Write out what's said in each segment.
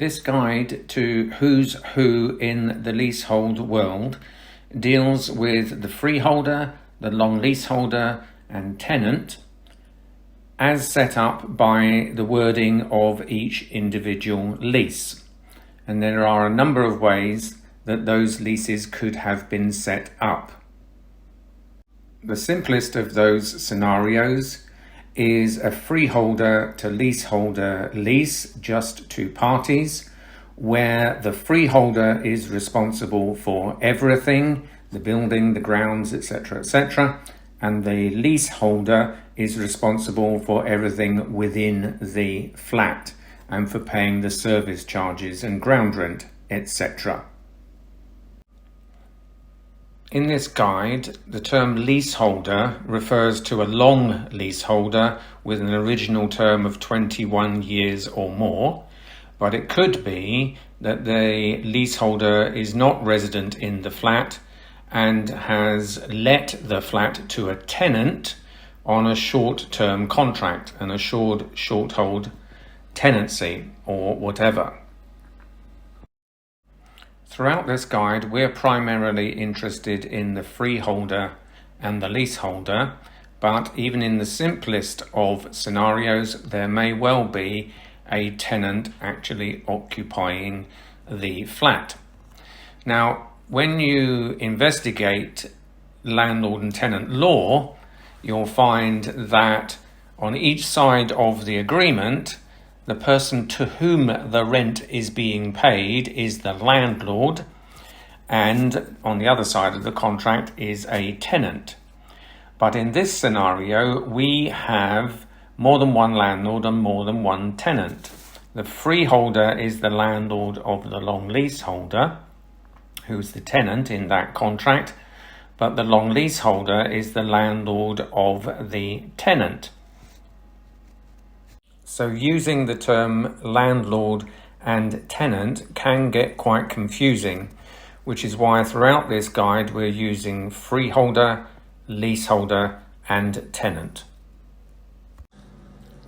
This guide to who's who in the leasehold world deals with the freeholder, the long leaseholder and tenant as set up by the wording of each individual lease. And there are a number of ways that those leases could have been set up. The simplest of those scenarios is a freeholder to leaseholder lease, just two parties, where the freeholder is responsible for everything, the building, the grounds, etc., etc., and the leaseholder is responsible for everything within the flat and for paying the service charges and ground rent, etc. In this guide, the term leaseholder refers to a long leaseholder with an original term of 21 years or more, but it could be that the leaseholder is not resident in the flat and has let the flat to a tenant on a short-term contract, an assured short-hold tenancy or whatever. Throughout this guide, we're primarily interested in the freeholder and the leaseholder, but even in the simplest of scenarios, there may well be a tenant actually occupying the flat. Now, when you investigate landlord and tenant law, you'll find that on each side of the agreement, the person to whom the rent is being paid is the landlord, and on the other side of the contract is a tenant. But in this scenario, we have more than one landlord and more than one tenant. The freeholder is the landlord of the long leaseholder, who's the tenant in that contract, but the long leaseholder is the landlord of the tenant. So using the term landlord and tenant can get quite confusing, which is why throughout this guide we're using freeholder, leaseholder and tenant.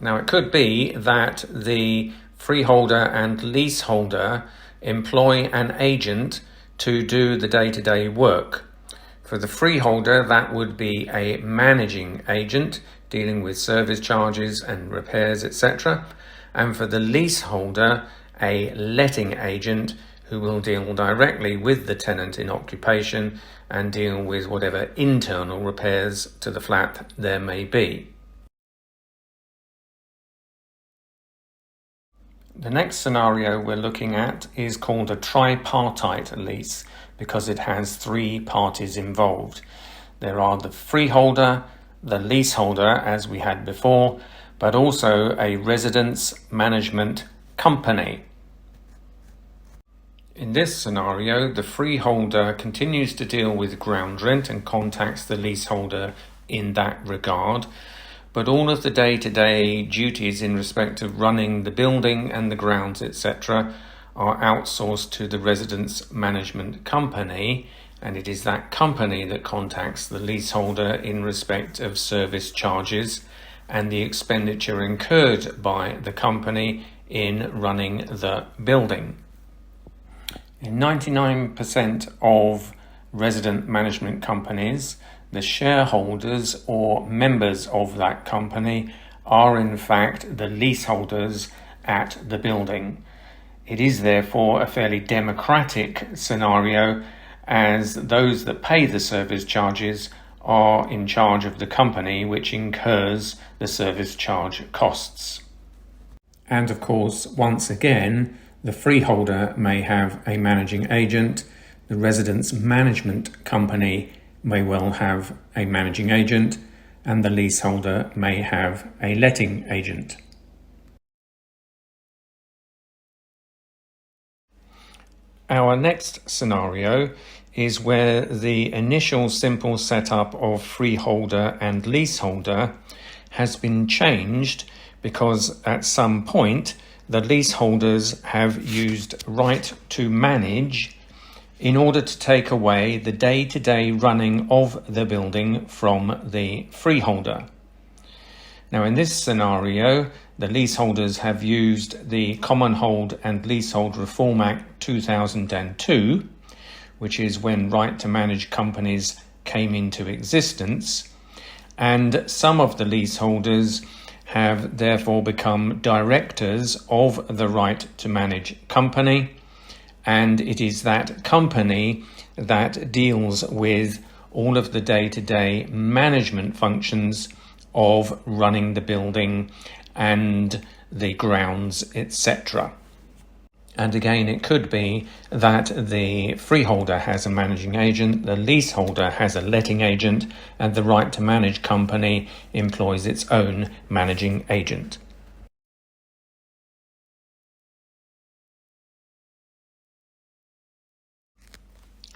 Now it could be that the freeholder and leaseholder employ an agent to do the day-to-day work. For the freeholder, that would be a managing agent dealing with service charges and repairs, etc. And for the leaseholder, a letting agent who will deal directly with the tenant in occupation and deal with whatever internal repairs to the flat there may be. The next scenario we're looking at is called a tripartite lease because it has three parties involved. There are the freeholder, the leaseholder, as we had before, but also a residence management company. In this scenario, the freeholder continues to deal with ground rent and contacts the leaseholder in that regard, but all of the day-to-day duties in respect of running the building and the grounds, etc., are outsourced to the residence management company, and it is that company that contacts the leaseholder in respect of service charges and the expenditure incurred by the company in running the building. In 99% of resident management companies, the shareholders or members of that company are in fact the leaseholders at the building. It is therefore a fairly democratic scenario, as those that pay the service charges are in charge of the company which incurs the service charge costs. And of course, once again, the freeholder may have a managing agent, the residence management company may well have a managing agent, and the leaseholder may have a letting agent. Our next scenario is where the initial simple setup of freeholder and leaseholder has been changed because at some point the leaseholders have used right to manage in order to take away the day-to-day running of the building from the freeholder. Now in this scenario, the leaseholders have used the Common Hold and Leasehold Reform Act 2002, which is when right to manage companies came into existence, and some of the leaseholders have therefore become directors of the right to manage company, and it is that company that deals with all of the day-to-day management functions of running the building and the grounds, etc. And again, it could be that the freeholder has a managing agent, the leaseholder has a letting agent, and the right to manage company employs its own managing agent.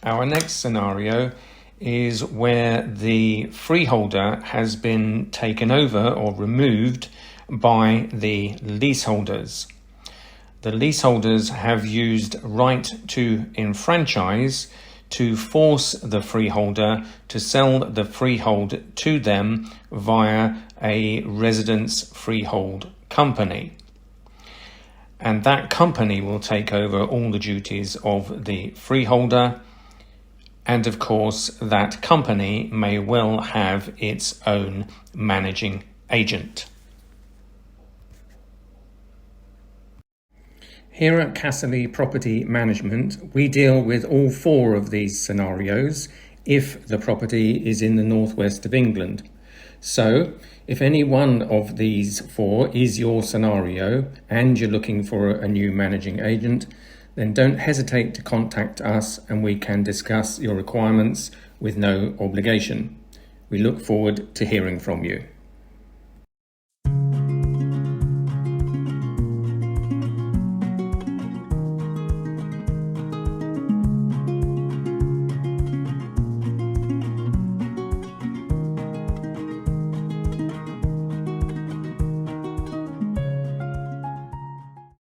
Our next scenario is where the freeholder has been taken over or removed by the leaseholders. The leaseholders have used right to enfranchise to force the freeholder to sell the freehold to them via a residence freehold company. And that company will take over all the duties of the freeholder. And of course, that company may well have its own managing agent. Here at Casserly Property Management, we deal with all four of these scenarios if the property is in the northwest of England. So, if any one of these four is your scenario and you're looking for a new managing agent, then don't hesitate to contact us and we can discuss your requirements with no obligation. We look forward to hearing from you.